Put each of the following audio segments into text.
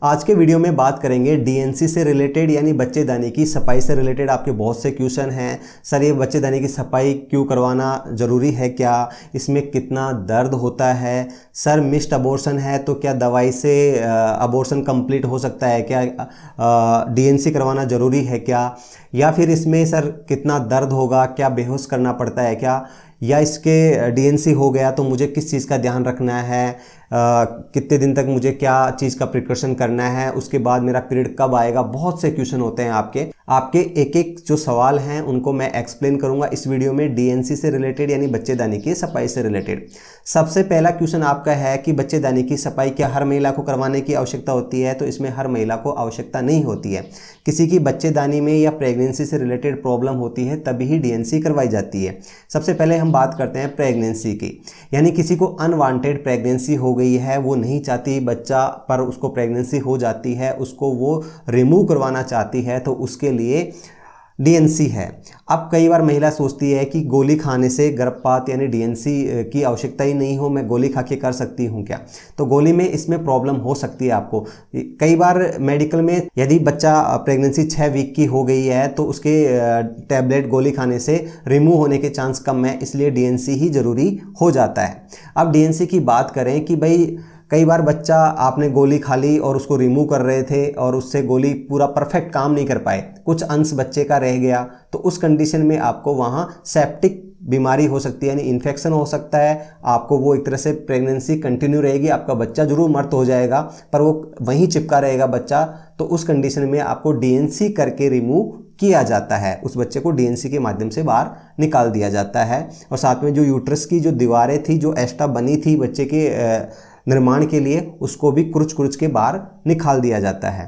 आज के वीडियो में बात करेंगे डीएनसी से रिलेटेड यानी बच्चेदानी की सफाई से रिलेटेड। आपके बहुत से क्वेश्चन हैं, सर ये बच्चेदानी की सफाई क्यों करवाना ज़रूरी है, क्या इसमें कितना दर्द होता है, सर मिस्ड अबॉर्शन है तो क्या दवाई से अबॉर्शन कंप्लीट हो सकता है, क्या डीएनसी करवाना ज़रूरी है क्या, या फिर इसमें सर कितना दर्द होगा, क्या बेहोश करना पड़ता है क्या, या इसके डीएनसी हो गया तो मुझे किस चीज़ का ध्यान रखना है, कितने दिन तक मुझे क्या चीज़ का प्रिकॉशन करना है, उसके बाद मेरा पीरियड कब आएगा। बहुत से क्वेश्चन होते हैं आपके एक एक जो सवाल हैं उनको मैं एक्सप्लेन करूंगा इस वीडियो में डीएनसी से रिलेटेड यानी बच्चेदानी की सफाई से रिलेटेड। सबसे पहला क्वेश्चन आपका है कि बच्चेदानी की सफाई क्या हर महिला को करवाने की आवश्यकता होती है? तो इसमें हर महिला को आवश्यकता नहीं होती है। किसी की बच्चेदानी में या प्रेगनेंसी से रिलेटेड प्रॉब्लम होती है तभी ही डीएनसी करवाई जाती है। सबसे पहले हम बात करते हैं प्रेगनेंसी की, यानी किसी को अनवांटेड प्रेगनेंसी हो गई है, वो नहीं चाहती बच्चा पर उसको प्रेगनेंसी हो जाती है, उसको वो रिमूव करवाना चाहती है, तो उसके लिए डीएनसी है। अब कई बार महिला सोचती है कि गोली खाने से गर्भपात यानी डीएनसी की आवश्यकता ही नहीं हो, मैं गोली खा के कर सकती हूँ क्या? तो गोली में इसमें प्रॉब्लम हो सकती है आपको। कई बार मेडिकल में यदि बच्चा प्रेगनेंसी 6 वीक की हो गई है तो उसके टैबलेट गोली खाने से रिमूव होने के चांस कम है, इसलिए डीएनसी ही ज़रूरी हो जाता है। अब डीएनसी की बात करें कि भाई कई बार बच्चा आपने गोली खा ली और उसको रिमूव कर रहे थे और उससे गोली पूरा परफेक्ट काम नहीं कर पाए, कुछ अंश बच्चे का रह गया, तो उस कंडीशन में आपको वहाँ सेप्टिक बीमारी हो सकती है यानी इन्फेक्शन हो सकता है। आपको वो एक तरह से प्रेगनेंसी कंटिन्यू रहेगी, आपका बच्चा जरूर मर्द हो जाएगा पर वो वहीं चिपका रहेगा बच्चा, तो उस कंडीशन में आपको डीएनसी करके रिमूव किया जाता है, उस बच्चे को डीएनसी के माध्यम से बाहर निकाल दिया जाता है। और साथ में जो यूट्रस की जो दीवारें थी, जो एक्स्ट्रा बनी थी बच्चे के निर्माण के लिए, उसको भी कुरुच के बाहर निकाल दिया जाता है।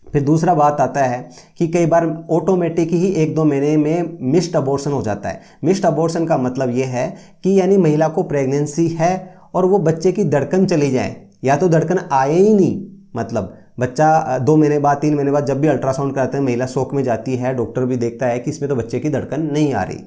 फिर दूसरा बात आता है कि कई बार ऑटोमेटिक ही 1-2 महीने में मिस्ड अबॉर्शन हो जाता है। मिस्ड अबॉर्शन का मतलब ये है कि यानी महिला को प्रेगनेंसी है और वो बच्चे की धड़कन चली जाए या तो धड़कन आए ही नहीं, मतलब बच्चा 2 महीने बाद 3 महीने बाद जब भी अल्ट्रासाउंड कराते हैं महिला शॉक में जाती है, डॉक्टर भी देखता है कि इसमें तो बच्चे की धड़कन नहीं आ रही,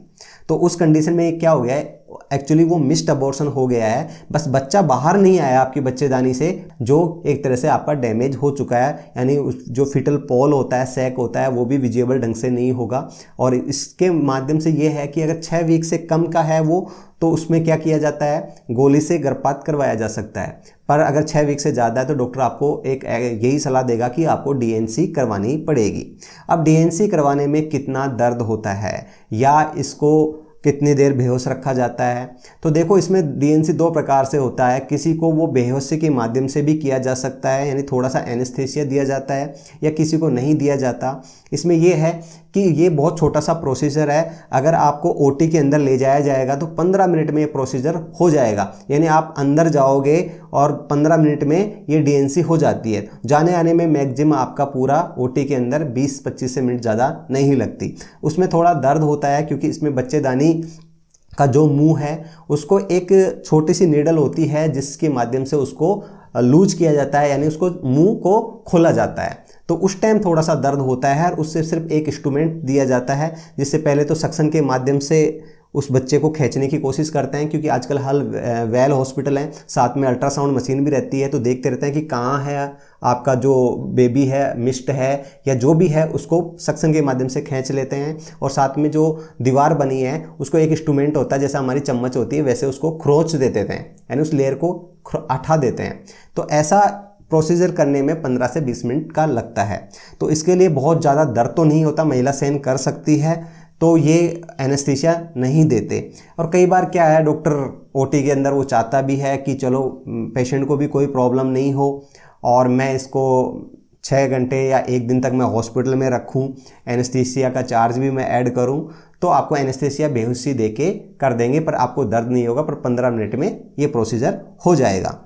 तो उस कंडीशन में क्या हो गया है, एक्चुअली वो मिस्ड अबॉर्शन हो गया है, बस बच्चा बाहर नहीं आया आपकी बच्चेदानी से, जो एक तरह से आपका डैमेज हो चुका है, यानी जो फिटल पॉल होता है, सैक होता है, वो भी विजिबल ढंग से नहीं होगा। और इसके माध्यम से ये है कि अगर 6 वीक से कम का है वो, तो उसमें क्या किया जाता है, गोली से गर्भपात करवाया जा सकता है। पर अगर 6 वीक से ज़्यादा है तो डॉक्टर आपको एक यही सलाह देगा कि आपको डीएनसी करवानी पड़ेगी। अब डीएनसी करवाने में कितना दर्द होता है या इसको कितनी देर बेहोश रखा जाता है? तो देखो, इसमें डीएनसी 2 प्रकार से होता है। किसी को वो बेहोशी के माध्यम से भी किया जा सकता है, यानी थोड़ा सा एनेस्थीसिया दिया जाता है, या किसी को नहीं दिया जाता। इसमें ये है कि ये बहुत छोटा सा प्रोसीजर है। अगर आपको ओटी के अंदर ले जाया जाएगा तो 15 मिनट में ये प्रोसीजर हो जाएगा, यानी आप अंदर जाओगे और 15 मिनट में ये डीएनसी हो जाती है। जाने आने में मैक्सिमम आपका पूरा ओटी के अंदर 20-25 मिनट ज़्यादा नहीं लगती। उसमें थोड़ा दर्द होता है क्योंकि इसमें बच्चेदानी का जो मुंह है उसको एक छोटी सी नीडल होती है जिसके माध्यम से उसको लूज किया जाता है, यानी उसको मुंह को खोला जाता है, तो उस टाइम थोड़ा सा दर्द होता है। और उससे सिर्फ एक इंस्ट्रूमेंट दिया जाता है, जिससे पहले तो सक्शन के माध्यम से उस बच्चे को खींचने की कोशिश करते हैं, क्योंकि आजकल हर वेल हॉस्पिटल हैं, साथ में अल्ट्रासाउंड मशीन भी रहती है, तो देखते रहते हैं कि कहाँ है आपका जो बेबी है, मिस्ड है या जो भी है, उसको सक्शन के माध्यम से खींच लेते हैं। और साथ में जो दीवार बनी है उसको एक इंस्ट्रूमेंट होता है, जैसे हमारी चम्मच होती है वैसे उसको खरोंच देते हैं, यानी उस लेयर को हटा देते हैं। तो ऐसा प्रोसीजर करने में 15 से 20 मिनट का लगता है। तो इसके लिए बहुत ज़्यादा दर्द तो नहीं होता, महिला सहन कर सकती है, तो ये एनेस्थीसिया नहीं देते। और कई बार क्या है, डॉक्टर ओटी के अंदर वो चाहता भी है कि चलो पेशेंट को भी कोई प्रॉब्लम नहीं हो और मैं इसको 6 घंटे या 1 दिन तक मैं हॉस्पिटल में रखूं, एनेस्थीसिया का चार्ज भी मैं ऐड करूं, तो आपको एनेस्थीसिया बेहोशी देके कर देंगे, पर आपको दर्द नहीं होगा, पर 15 मिनट में ये प्रोसीजर हो जाएगा।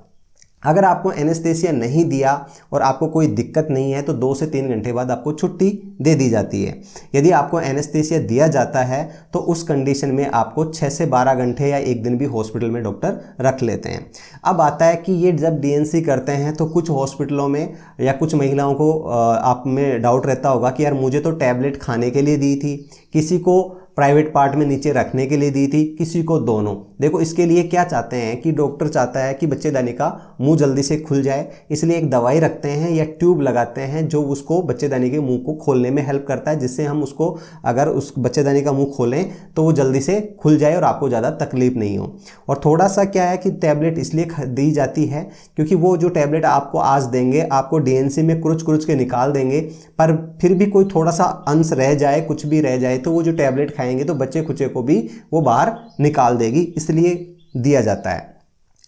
अगर आपको एनेस्थीसिया नहीं दिया और आपको कोई दिक्कत नहीं है तो 2 से 3 घंटे बाद आपको छुट्टी दे दी जाती है। यदि आपको एनेस्थीसिया दिया जाता है तो उस कंडीशन में आपको 6 से 12 घंटे या 1 दिन भी हॉस्पिटल में डॉक्टर रख लेते हैं। अब आता है कि ये जब डीएनसी करते हैं तो कुछ हॉस्पिटलों में या कुछ महिलाओं को आप में डाउट रहता होगा कि यार मुझे तो टैबलेट खाने के लिए दी थी, किसी को प्राइवेट पार्ट में नीचे रखने के लिए दी थी, किसी को दोनों। देखो इसके लिए क्या चाहते हैं कि डॉक्टर चाहता है कि बच्चेदानी का मुंह जल्दी से खुल जाए, इसलिए एक दवाई रखते हैं या ट्यूब लगाते हैं जो उसको बच्चेदानी के मुंह को खोलने में हेल्प करता है, जिससे हम उसको अगर उस बच्चेदानी का मुंह खोलें तो वो जल्दी से खुल जाए और आपको ज़्यादा तकलीफ नहीं हो। और थोड़ा सा क्या है कि टैबलेट इसलिए दी जाती है क्योंकि वो जो टैबलेट आपको आज देंगे आपको डीएनसी में कुरुच कुरुच के निकाल देंगे, पर फिर भी कोई थोड़ा सा अंश रह जाए, कुछ भी रह जाए, तो वो जो टैबलेट खाएंगे तो बच्चे कुचे को भी वो बाहर निकाल देगी, इसलिए दिया जाता है।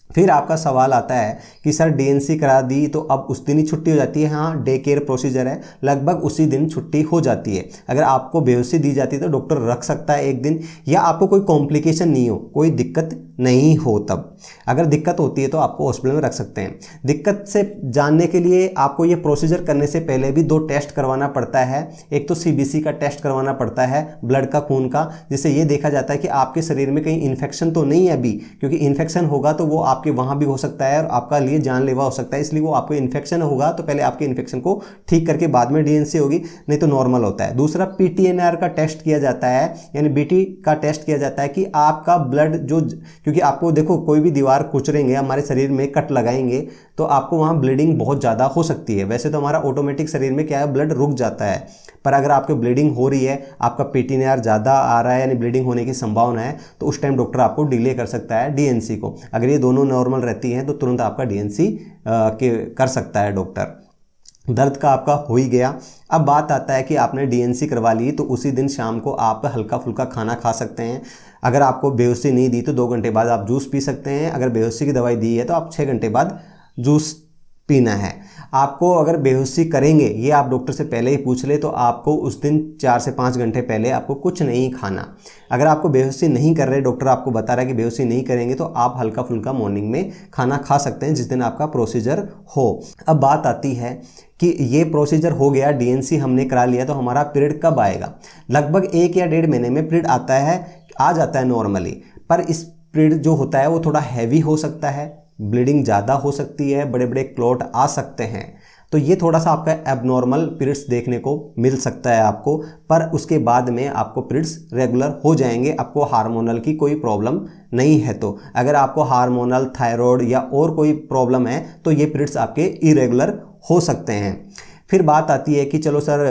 फिर आपका सवाल आता है कि सर डीएनसी करा दी तो अब उस दिन ही छुट्टी हो जाती है? हाँ, डे केयर प्रोसीजर है, लगभग उसी दिन छुट्टी हो जाती है। अगर आपको बेहोशी दी जाती है तो डॉक्टर रख सकता है एक दिन, या आपको कोई कॉम्प्लिकेशन नहीं हो, कोई दिक्कत नहीं हो, तब अगर दिक्कत होती है तो आपको हॉस्पिटल में रख सकते हैं। दिक्कत से जानने के लिए आपको ये प्रोसीजर करने से पहले भी 2 टेस्ट करवाना पड़ता है। एक तो सीबीसी का टेस्ट करवाना पड़ता है, ब्लड का, खून का, जिससे ये देखा जाता है कि आपके शरीर में कहीं इन्फेक्शन तो नहीं है अभी, क्योंकि इन्फेक्शन होगा तो वो आपके वहाँ भी हो सकता है और आपका लिए जानलेवा हो सकता है। इसलिए वो आपको इन्फेक्शन होगा तो पहले आपके इन्फेक्शन को ठीक करके बाद में डीएनसी होगी, नहीं तो नॉर्मल होता है। दूसरा पीटीएनआर का टेस्ट किया जाता है, यानी बीटी का टेस्ट किया जाता है कि आपका ब्लड जो, क्योंकि आपको देखो कोई भी दीवार कुचलेंगे, हमारे शरीर में कट लगाएंगे तो आपको वहाँ ब्लीडिंग बहुत ज़्यादा हो सकती है। वैसे तो हमारा ऑटोमेटिक शरीर में क्या है, ब्लड रुक जाता है, पर अगर आपको ब्लीडिंग हो रही है, आपका पीटीएनआर ज़्यादा आ रहा है यानी ब्लीडिंग होने की संभावना है, तो उस टाइम डॉक्टर आपको डिले कर सकता है डीएनसी को। अगर ये दोनों नॉर्मल रहती हैं तो तुरंत आपका डीएनसी कर सकता है डॉक्टर। दर्द का आपका हो ही गया। अब बात आता है कि आपने डीएनसी करवा ली तो उसी दिन शाम को आप हल्का फुल्का खाना खा सकते हैं। अगर आपको बेहोशी नहीं दी तो 2 घंटे बाद आप जूस पी सकते हैं। अगर बेहोशी की दवाई दी है तो आप 6 घंटे बाद जूस पीना है। आपको अगर बेहोशी करेंगे, ये आप डॉक्टर से पहले ही पूछ ले, तो आपको उस दिन 4 से 5 घंटे पहले आपको कुछ नहीं खाना। अगर आपको बेहोशी नहीं कर रहे, डॉक्टर आपको बता रहा है कि बेहोशी नहीं करेंगे, तो आप हल्का फुल्का मॉर्निंग में खाना खा सकते हैं जिस दिन आपका प्रोसीजर हो। अब बात आती है कि ये प्रोसीजर हो गया, डीएनसी हमने करा लिया, तो हमारा पीरियड कब आएगा? लगभग 1 या 1.5 महीने में पीरियड आता है, आ जाता है नॉर्मली, पर इस पीरियड जो होता है वो थोड़ा हैवी हो सकता है, ब्लीडिंग ज़्यादा हो सकती है, बड़े बड़े क्लॉट आ सकते हैं। तो ये थोड़ा सा आपका एबनॉर्मल पीरियड्स देखने को मिल सकता है आपको, पर उसके बाद में आपको पीरियड्स रेगुलर हो जाएंगे, आपको हार्मोनल की कोई प्रॉब्लम नहीं है। तो अगर आपको हार्मोनल, थायराइड या और कोई प्रॉब्लम है तो ये पीरियड्स आपके इरेगुलर हो सकते हैं। फिर बात आती है कि चलो सर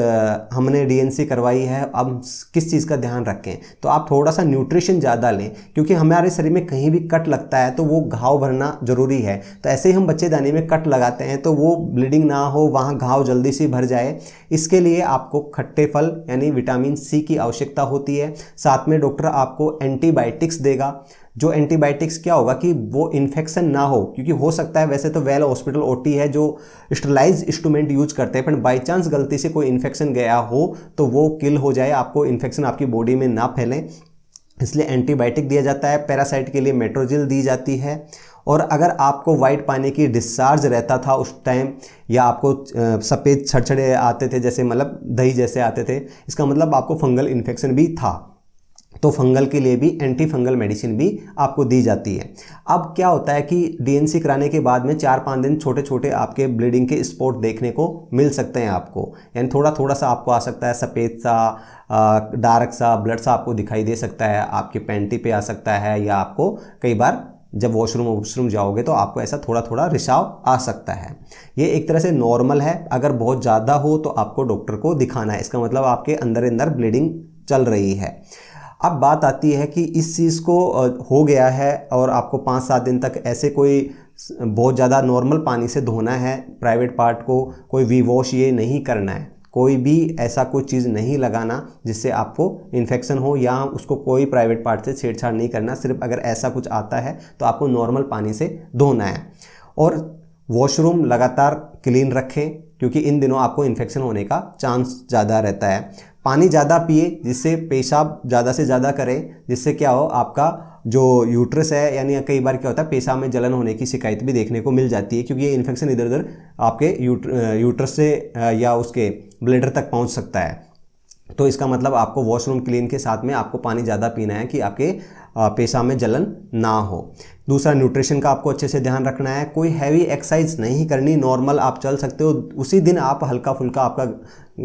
हमने डीएनसी करवाई है, अब किस चीज़ का ध्यान रखें? तो आप थोड़ा सा न्यूट्रिशन ज़्यादा लें, क्योंकि हमारे शरीर में कहीं भी कट लगता है तो वो घाव भरना ज़रूरी है। तो ऐसे ही हम बच्चेदानी में कट लगाते हैं तो वो ब्लीडिंग ना हो, वहाँ घाव जल्दी से भर जाए, इसके लिए आपको खट्टे फल यानी विटामिन सी की आवश्यकता होती है। साथ में डॉक्टर आपको एंटीबायोटिक्स देगा। जो एंटीबायोटिक्स क्या होगा कि वो इन्फेक्शन ना हो, क्योंकि हो सकता है, वैसे तो वेल हॉस्पिटल ओटी है जो स्टरलाइज इंस्ट्रूमेंट यूज करते हैं, पर बाई चांस गलती से कोई इन्फेक्शन गया हो तो वो किल हो जाए, आपको इन्फेक्शन आपकी बॉडी में ना फैले, इसलिए एंटीबायोटिक दिया जाता है। पैरासाइट के लिए मेट्रोजिल दी जाती है। और अगर आपको वाइट पानी की डिस्चार्ज रहता था उस टाइम, या आपको सफ़ेद छड़छड़े आते थे, जैसे मतलब दही जैसे आते थे, इसका मतलब आपको फंगल इन्फेक्शन भी था, तो फंगल के लिए भी एंटी फंगल मेडिसिन भी आपको दी जाती है। अब क्या होता है कि डीएनसी कराने के बाद में 4-5 दिन छोटे छोटे आपके ब्लीडिंग के स्पॉट देखने को मिल सकते हैं आपको, यानी थोड़ा थोड़ा सा आपको आ सकता है, सफ़ेद सा डार्क सा ब्लड सा आपको दिखाई दे सकता है, आपके पैंटी पे आ सकता है, या आपको कई बार जब वॉशरूम जाओगे तो आपको ऐसा थोड़ा थोड़ा रिसाव आ सकता है। ये एक तरह से नॉर्मल है। अगर बहुत ज़्यादा हो तो आपको डॉक्टर को दिखाना है, इसका मतलब आपके अंदर ब्लीडिंग चल रही है। अब बात आती है कि इस चीज़ को हो गया है और आपको 5-7 दिन तक ऐसे कोई बहुत ज़्यादा नॉर्मल पानी से धोना है, प्राइवेट पार्ट को कोई वी वॉश ये नहीं करना है, कोई भी ऐसा कोई चीज़ नहीं लगाना जिससे आपको इन्फेक्शन हो, या उसको कोई प्राइवेट पार्ट से छेड़छाड़ नहीं करना। सिर्फ अगर ऐसा कुछ आता है तो आपको नॉर्मल पानी से धोना है। और वॉशरूम लगातार क्लीन रखें, क्योंकि इन दिनों आपको इन्फेक्शन होने का चांस ज़्यादा रहता है। पानी ज़्यादा पिए, जिससे पेशाब ज़्यादा से ज़्यादा करें, जिससे क्या हो, आपका जो यूट्रस है, यानी कई बार क्या होता है पेशाब में जलन होने की शिकायत भी देखने को मिल जाती है, क्योंकि ये इन्फेक्शन इधर उधर आपके यूट्रस से या उसके ब्लैडर तक पहुंच सकता है। तो इसका मतलब आपको वॉशरूम क्लीन के साथ में आपको पानी ज़्यादा पीना है कि आपके पेशाब में जलन ना हो। दूसरा, न्यूट्रिशन का आपको अच्छे से ध्यान रखना है। कोई हैवी एक्सरसाइज नहीं करनी, नॉर्मल आप चल सकते हो, उसी दिन आप हल्का फुल्का आपका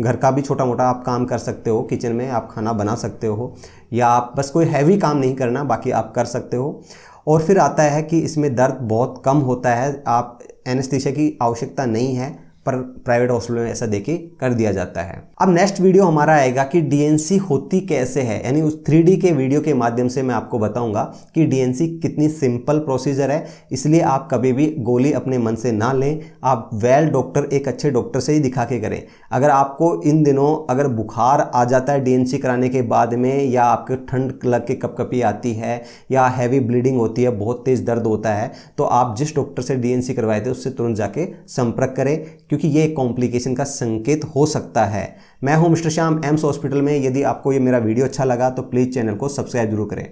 घर का भी छोटा मोटा आप काम कर सकते हो, किचन में आप खाना बना सकते हो, या आप बस कोई हैवी काम नहीं करना, बाकी आप कर सकते हो। और फिर आता है कि इसमें दर्द बहुत कम होता है, आप एनेस्थीसिया की आवश्यकता नहीं है, पर प्राइवेट हॉस्पिटल में ऐसा देके कर दिया जाता है। अब नेक्स्ट वीडियो हमारा आएगा कि डीएनसी होती कैसे है, यानी उस 3D के वीडियो के माध्यम से मैं आपको बताऊंगा कि डीएनसी कितनी सिंपल प्रोसीजर है। इसलिए आप कभी भी गोली अपने मन से ना लें, आप वेल डॉक्टर, एक अच्छे डॉक्टर से ही दिखा के करें। अगर आपको इन दिनों अगर बुखार आ जाता है डीएनसी कराने के बाद में, या आपके ठंड लग के कपकपी आती है, या हैवी ब्लीडिंग होती है, बहुत तेज दर्द होता है, तो आप जिस डॉक्टर से डीएनसी करवाए थे उससे तुरंत जाके संपर्क करें, क्योंकि ये कॉम्प्लिकेशन का संकेत हो सकता है। मैं हूं मिस्टर श्याम, एम्स हॉस्पिटल में। यदि आपको ये मेरा वीडियो अच्छा लगा तो प्लीज़ चैनल को सब्सक्राइब जरूर करें।